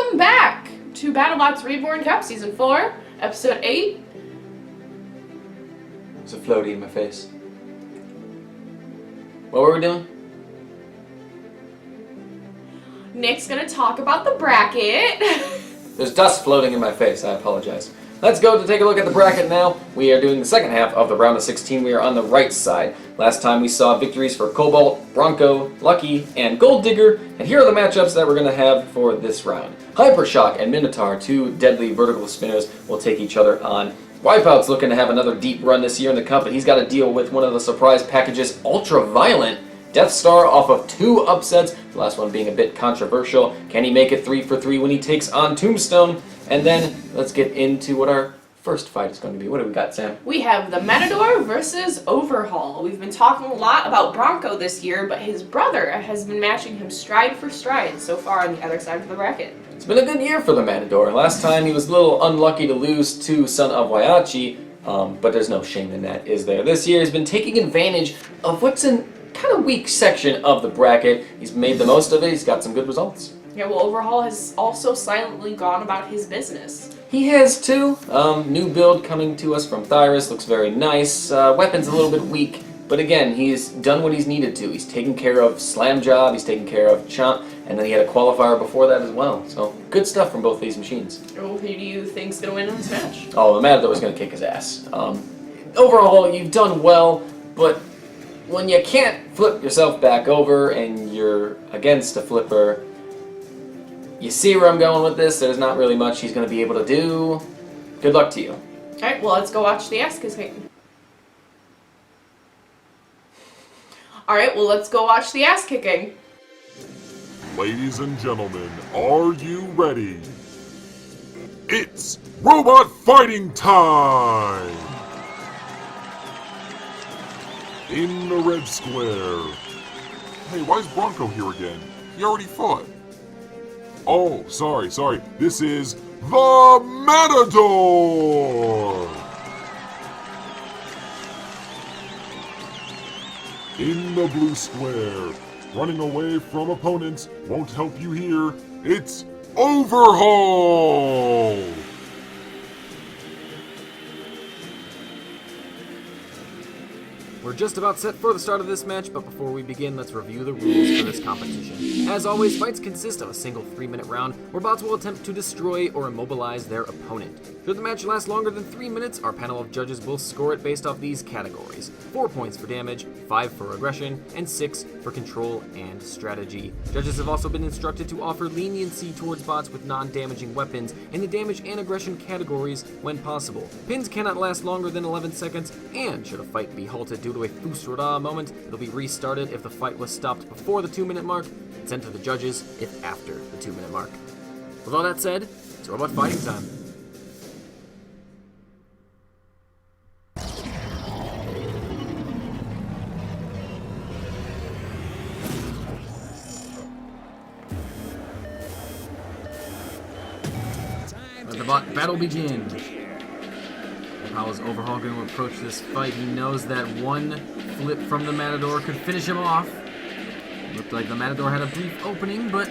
Welcome back to BattleBots Reborn Cup Season 4, Episode 8. There's a floaty in my face. What were we doing? Nick's gonna talk about the bracket. There's dust floating in my face, I apologize. Let's go to take a look at the bracket now. We are doing the second half of the round of 16. We are on the right side. Last time we saw victories for Cobalt, Bronco, Lucky, and Gold Digger, and here are the matchups that we're going to have for this round. Hypershock and Minotaur, two deadly vertical spinners, will take each other on. Wipeout's looking to have another deep run this year in the cup, but he's got to deal with one of the surprise packages, Ultraviolet. Deathstar off of 2 upsets, the last one being a bit controversial. Can he make it 3 for 3 when he takes on Tombstone? And then let's get into what our first fight is going to be. What do we got, Sam? We have the Matador versus Overhaul. We've been talking a lot about Bronco this year, but his brother has been matching him stride for stride so far on the other side of the bracket. It's been a good year for the Matador. Last time he was a little unlucky to lose to Son of Waiachi, but there's no shame in that, is there? This year he's been taking advantage of what's in kind of weak section of the bracket. He's made the most of it. He's got some good results. Yeah, well, Overhaul has also silently gone about his business. He has too. New build coming to us from Thyrus. Looks very nice. Weapon's a little bit weak, but again, he's done what he's needed to. He's taken care of Slam Job, he's taken care of Chomp, and then he had a qualifier before that as well. So, good stuff from both these machines. Oh, who do you think's going to win in this match? Oh, the Matador was going to kick his ass. Overall, you've done well, but when you can't flip yourself back over and you're against a flipper, you see where I'm going with this. There's not really much he's going to be able to do. Good luck to you. Alright, well, let's go watch the ass kicking. Alright, well, let's go watch the ass kicking. Ladies and gentlemen, are you ready? It's robot fighting time! In the red square. Hey, why is Bronco here again? He already fought. Oh, sorry. This is the Matador! In the blue square, running away from opponents won't help you here. It's Overhaul! We're just about set for the start of this match, but before we begin, let's review the rules for this competition. As always, fights consist of a single 3-minute round where bots will attempt to destroy or immobilize their opponent. Should the match last longer than 3 minutes, our panel of judges will score it based off these categories: 4 points for damage, 5 for aggression, and 6 for control and strategy. Judges have also been instructed to offer leniency towards bots with non-damaging weapons in the damage and aggression categories when possible. Pins cannot last longer than 11 seconds, and should a fight be halted due to a Fusroda moment, it'll be restarted if the fight was stopped before the 2-minute mark, and sent to the judges if after the 2-minute mark. With all that said, it's robot fighting time. Let the bot battle begin. How is Overhaul going to approach this fight? He knows that one flip from the Matador could finish him off. Looked like the Matador had a brief opening, but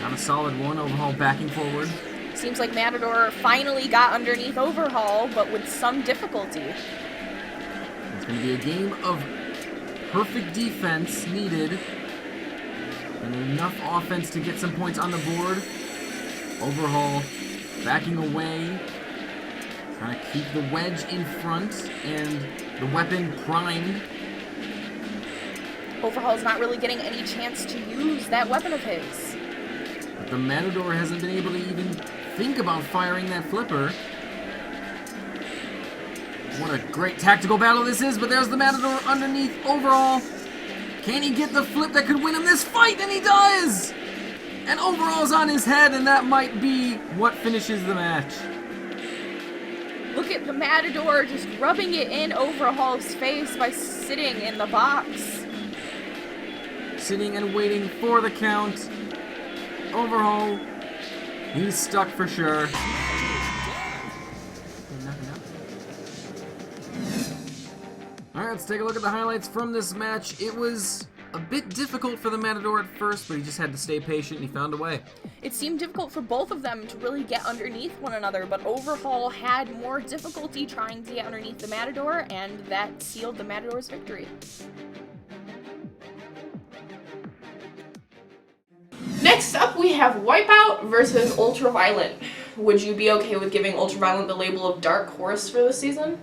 not a solid one. Overhaul backing forward. Seems like Matador finally got underneath Overhaul, but with some difficulty. It's going to be a game of perfect defense needed and enough offense to get some points on the board. Overhaul backing away. Trying to keep the wedge in front and the weapon primed. Overhaul's not really getting any chance to use that weapon of his. But the Matador hasn't been able to even think about firing that flipper. What a great tactical battle this is, but there's the Matador underneath Overhaul. Can he get the flip that could win him this fight? And he does! And Overhaul's on his head, and that might be what finishes the match. Look at the Matador just rubbing it in Overhaul's face by sitting in the box. Sitting and waiting for the count. Overhaul, he's stuck for sure. Alright, let's take a look at the highlights from this match. It was a bit difficult for the Matador at first, but he just had to stay patient and he found a way. It seemed difficult for both of them to really get underneath one another, but Overhaul had more difficulty trying to get underneath the Matador, and that sealed the Matador's victory. Next up, we have Wipeout versus Ultraviolet. Would you be okay with giving Ultraviolet the label of Dark Horse for this season?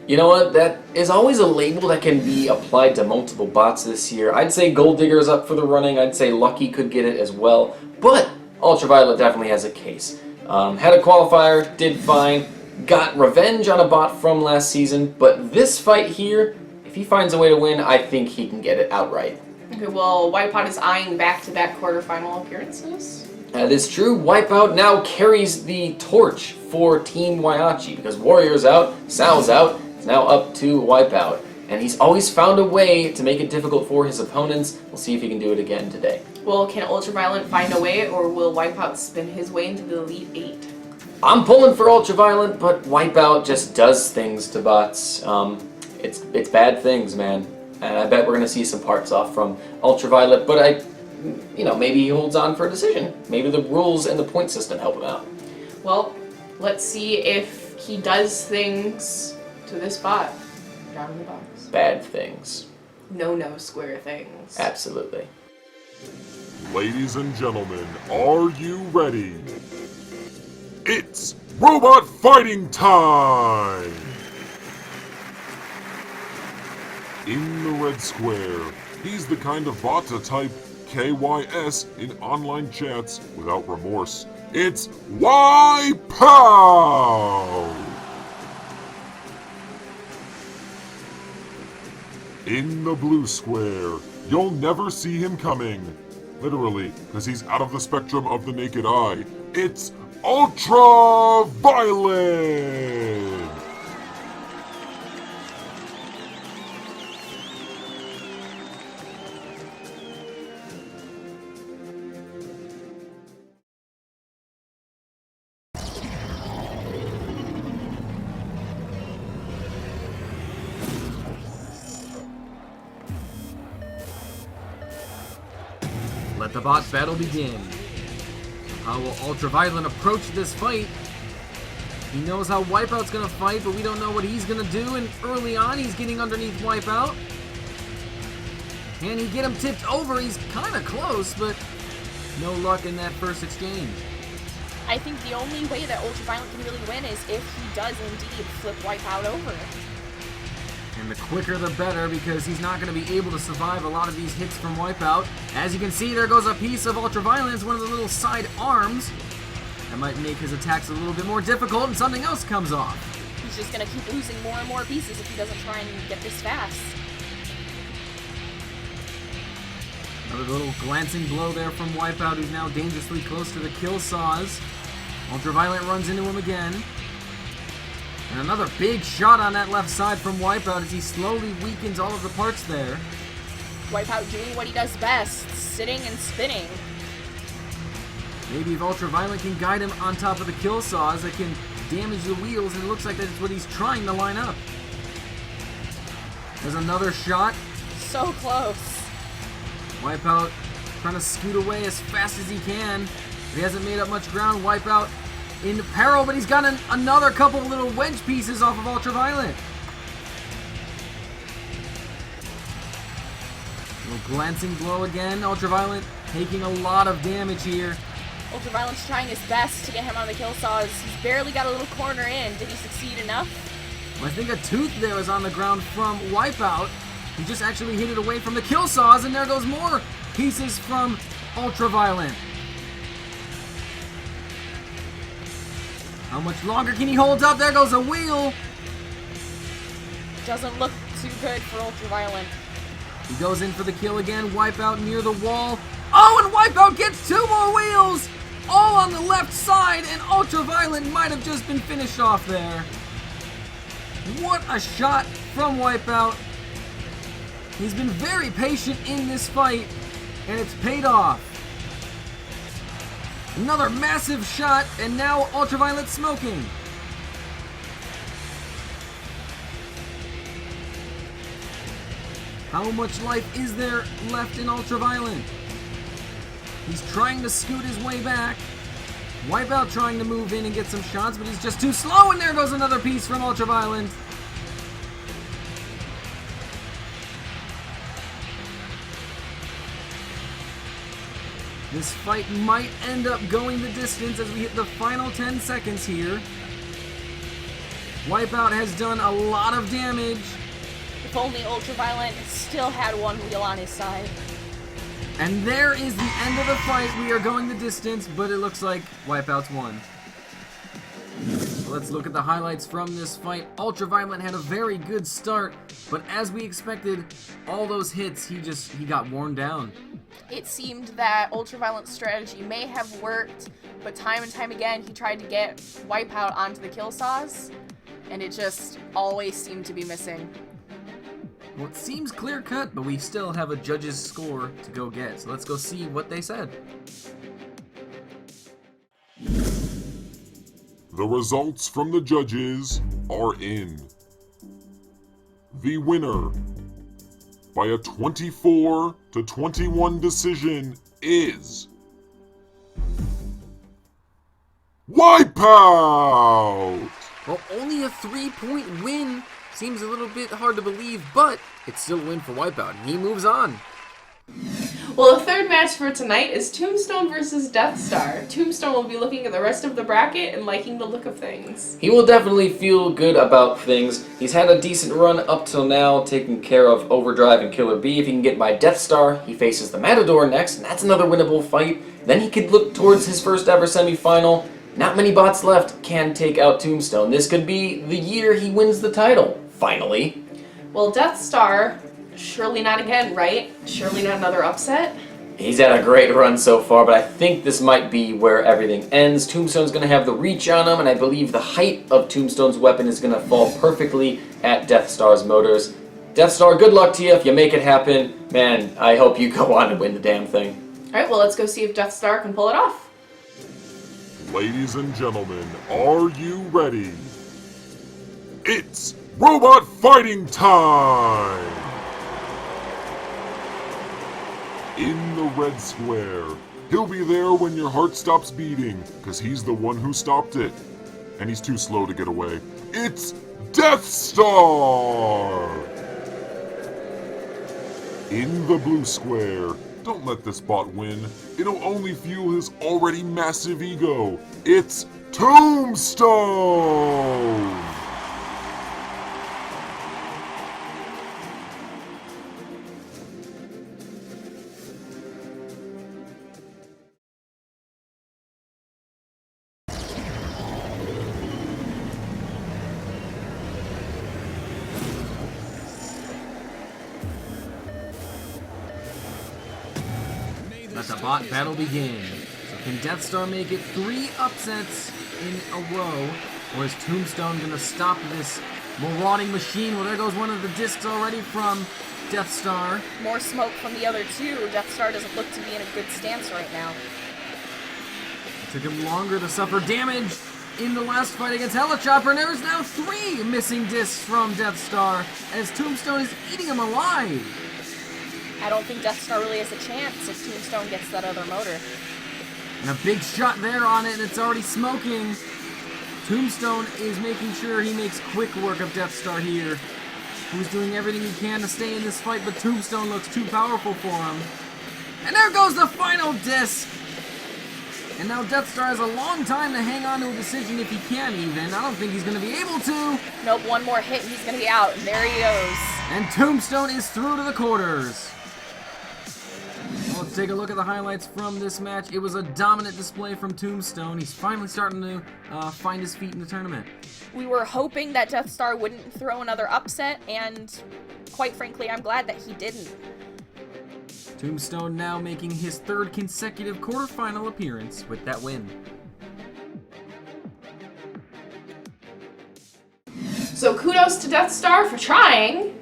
You know what, that is always a label that can be applied to multiple bots this year. I'd say Gold Digger's up for the running, I'd say Lucky could get it as well, but Ultraviolet definitely has a case. Had a qualifier, did fine, got revenge on a bot from last season, but this fight here, if he finds a way to win, I think he can get it outright. Okay, well, Wipeout is eyeing back-to-back quarterfinal appearances. That is true. Wipeout now carries the torch for Team Waiachi because Warrior's out, Sal's out, it's now up to Wipeout. And he's always found a way to make it difficult for his opponents. We'll see if he can do it again today. Well, can Ultraviolet find a way, or will Wipeout spin his way into the Elite Eight? I'm pulling for Ultraviolet, but Wipeout just does things to bots. It's bad things, man. And I bet we're going to see some parts off from Ultraviolet, but maybe he holds on for a decision. Maybe the rules and the point system help him out. Well, let's see if he does things to this bot down in the box. Bad things. No square things. Absolutely. Ladies and gentlemen, are you ready? It's robot fighting time! In the red square, he's the kind of bot to type KYS in online chats without remorse. It's Wipeout! In the blue square, you'll never see him coming. Literally, because he's out of the spectrum of the naked eye. It's Ultraviolet! Let the bot battle begin. How will Ultraviolet approach this fight? He knows how Wipeout's gonna fight, but we don't know what he's gonna do, and early on he's getting underneath Wipeout. Can he get him tipped over? He's kinda close, but no luck in that first exchange. I think the only way that Ultraviolet can really win is if he does indeed flip Wipeout over. And the quicker the better, because he's not going to be able to survive a lot of these hits from Wipeout. As you can see, there goes a piece of Ultraviolet, one of the little side arms. That might make his attacks a little bit more difficult, and something else comes off. He's just going to keep losing more and more pieces if he doesn't try and get this fast. Another little glancing blow there from Wipeout, who's now dangerously close to the kill saws. Ultraviolet runs into him again. And another big shot on that left side from Wipeout as he slowly weakens all of the parts there. Wipeout doing what he does best, sitting and spinning. Maybe if Ultraviolet can guide him on top of the kill saws, that can damage the wheels, and it looks like that's what he's trying to line up. There's another shot. So close. Wipeout trying to scoot away as fast as he can. He hasn't made up much ground. Wipeout in peril, but he's got another couple little wedge pieces off of Ultraviolet. Little glancing blow again. Ultraviolet taking a lot of damage here. Ultraviolet's trying his best to get him on the kill saws. He's barely got a little corner in. Did he succeed enough? Well, I think a tooth there is on the ground from Wipeout. He just actually hit it away from the kill saws, and there goes more pieces from Ultraviolet. How much longer can he hold up? There goes a wheel. Doesn't look too good for Ultraviolet. He goes in for the kill again. Wipeout near the wall. Oh, and Wipeout gets 2 more wheels! All on the left side, and Ultraviolet might have just been finished off there. What a shot from Wipeout. He's been very patient in this fight, and it's paid off. Another massive shot, and now Ultraviolet smoking. How much life is there left in Ultraviolet? He's trying to scoot his way back. Wipeout trying to move in and get some shots, but he's just too slow, and there goes another piece from Ultraviolet. This fight might end up going the distance as we hit the final 10 seconds here. Wipeout has done a lot of damage. If only Ultraviolet still had one wheel on his side. And there is the end of the fight. We are going the distance, but it looks like Wipeout's won. Let's look at the highlights from this fight. Ultraviolet had a very good start, but as we expected, all those hits, he got worn down. It seemed that Ultraviolet's strategy may have worked, but time and time again he tried to get Wipeout onto the kill saws, and it just always seemed to be missing. Well, it seems clear-cut, but we still have a judge's score to go get, so let's go see what they said. The results from the judges are in. The winner, by a 24-21 decision, is Wipeout! Well, only a 3-point win seems a little bit hard to believe, but it's still a win for Wipeout, and he moves on. Well, the third match for tonight is Tombstone versus Deathstar. Tombstone will be looking at the rest of the bracket and liking the look of things. He will definitely feel good about things. He's had a decent run up till now, taking care of Overdrive and Killer B. If he can get by Deathstar, he faces the Matador next, and that's another winnable fight. Then he could look towards his first ever semifinal. Not many bots left can take out Tombstone. This could be the year he wins the title, finally. Well, Deathstar, surely not again, right? Surely not another upset? He's had a great run so far, but I think this might be where everything ends. Tombstone's going to have the reach on him, and I believe the height of Tombstone's weapon is going to fall perfectly at Deathstar's motors. Deathstar, good luck to you if you make it happen. Man, I hope you go on and win the damn thing. Alright, well, let's go see if Deathstar can pull it off. Ladies and gentlemen, are you ready? It's robot fighting time! In the red square. He'll be there when your heart stops beating, because he's the one who stopped it. And he's too slow to get away. It's Deathstar! In the blue square. Don't let this bot win. It'll only fuel his already massive ego. It's Tombstone! Let the bot battle begin. So can Deathstar make it 3 upsets in a row? Or is Tombstone going to stop this marauding machine? Well, there goes one of the discs already from Deathstar. More smoke from the other two. Deathstar doesn't look to be in a good stance right now. It took him longer to suffer damage in the last fight against Helichopper, and there's now 3 missing discs from Deathstar as Tombstone is eating him alive. I don't think Deathstar really has a chance if Tombstone gets that other motor. And a big shot there on it, and it's already smoking. Tombstone is making sure he makes quick work of Deathstar here, who's doing everything he can to stay in this fight, but Tombstone looks too powerful for him. And there goes the final disc! And now Deathstar has a long time to hang on to a decision if he can even. I don't think he's going to be able to. Nope, one more hit and he's going to be out, and there he goes. And Tombstone is through to the quarters. Let's take a look at the highlights from this match. It was a dominant display from Tombstone. He's finally starting to find his feet in the tournament. We were hoping that Deathstar wouldn't throw another upset, and quite frankly, I'm glad that he didn't. Tombstone now making his 3rd consecutive quarterfinal appearance with that win. So kudos to Deathstar for trying,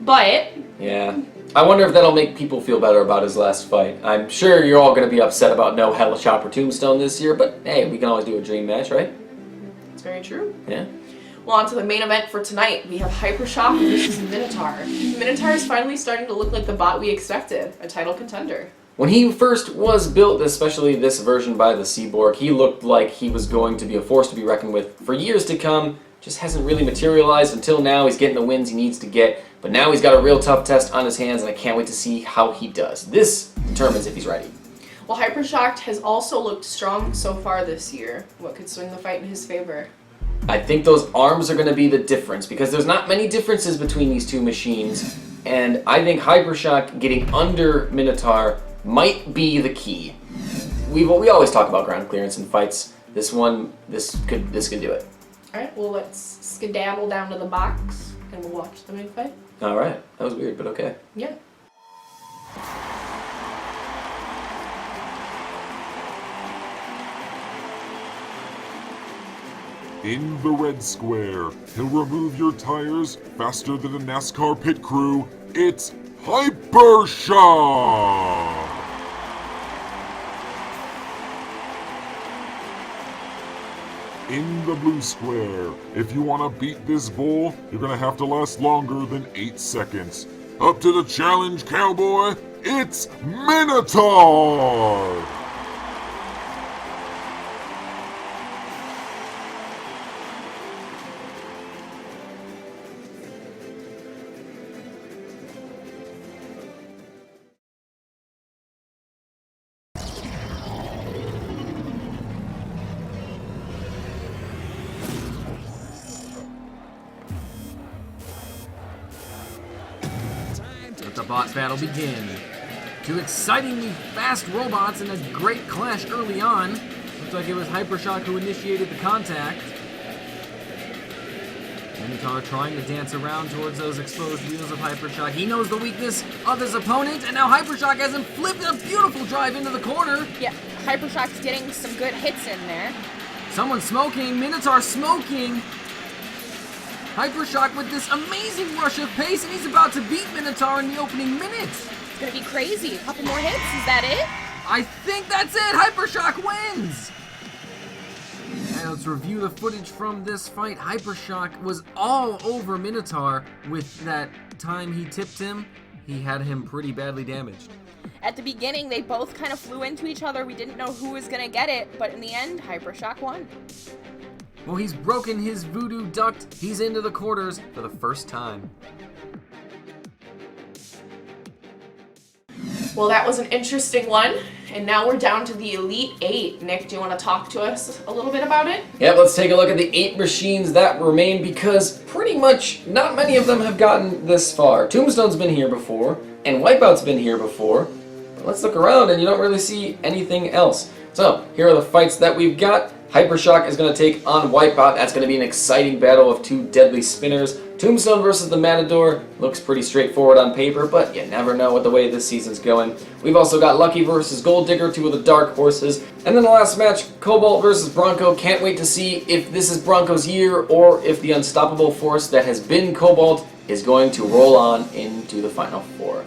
but... Yeah. I wonder if that'll make people feel better about his last fight. I'm sure you're all going to be upset about no Helichopper Tombstone this year, but hey, we can always do a dream match, right? It's very true. Yeah. Well, on to the main event for tonight. We have Hypershock versus Minotaur. Minotaur is finally starting to look like the bot we expected, a title contender. When he first was built, especially this version by the Seaborg, he looked like he was going to be a force to be reckoned with for years to come. Just hasn't really materialized until now. He's getting the wins he needs to get, but now he's got a real tough test on his hands, and I can't wait to see how he does. This determines if he's ready. Well, Hypershock has also looked strong so far this year. What could swing the fight in his favor? I think those arms are going to be the difference, because there's not many differences between these two machines, and I think Hypershock getting under Minotaur might be the key. We always talk about ground clearance in fights. This could do it. Alright, well let's skedaddle down to the box and we'll watch the main fight. Alright, that was weird, but okay. Yeah. In the red square, he'll remove your tires faster than a NASCAR pit crew. It's Hypershock! In the blue square, if you want to beat this bull, you're going to have to last longer than 8 seconds. Up to the challenge, cowboy, it's Minotaur! Let the bots battle begin. Two excitingly fast robots in a great clash early on. Looks like it was Hypershock who initiated the contact. Minotaur trying to dance around towards those exposed wheels of Hypershock. He knows the weakness of his opponent, and now Hypershock has him flipped a beautiful drive into the corner. Yeah, Hypershock's getting some good hits in there. Someone's smoking. Minotaur smoking. Hypershock with this amazing rush of pace, and he's about to beat Minotaur in the opening minutes. It's gonna be crazy. A couple more hits, is that it? I think that's it. Hypershock wins. And let's review the footage from this fight. Hypershock was all over Minotaur. With that time he tipped him, he had him pretty badly damaged. At the beginning, they both kind of flew into each other. We didn't know who was gonna get it, but in the end, Hypershock won. Well, he's broken his voodoo duct. He's into the quarters for the first time. Well, that was an interesting one, and now we're down to the Elite 8. Nick, do you want to talk to us a little bit about it? Yep, let's take a look at the 8 machines that remain, because pretty much not many of them have gotten this far. Tombstone's been here before, and Wipeout's been here before, but let's look around and you don't really see anything else. So, here are the fights that we've got. Hypershock is going to take on Wipeout. That's going to be an exciting battle of two deadly spinners. Tombstone versus the Matador looks pretty straightforward on paper, but you never know what the way this season's going. We've also got Lucky versus Gold Digger, two of the dark horses. And then the last match, Cobalt versus Bronco. Can't wait to see if this is Bronco's year or if the unstoppable force that has been Cobalt is going to roll on into the Final Four.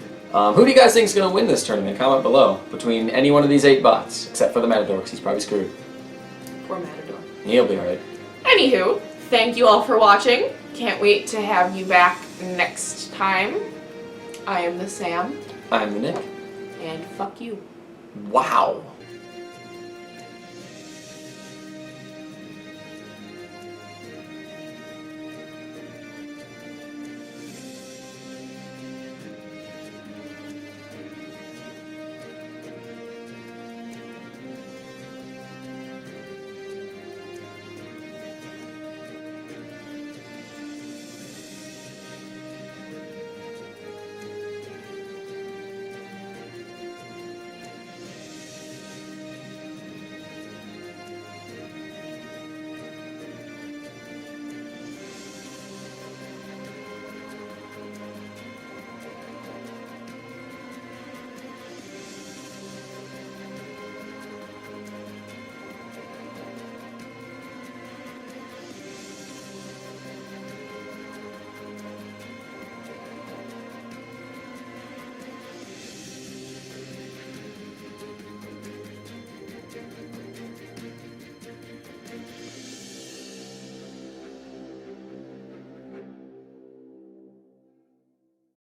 Who do you guys think is going to win this tournament? Comment below between any one of these 8 bots, except for the Matador, because he's probably screwed. Poor Matador. He'll be alright. Anywho, thank you all for watching. Can't wait to have you back next time. I am the Sam, I'm the Nick. and fuck you. Wow.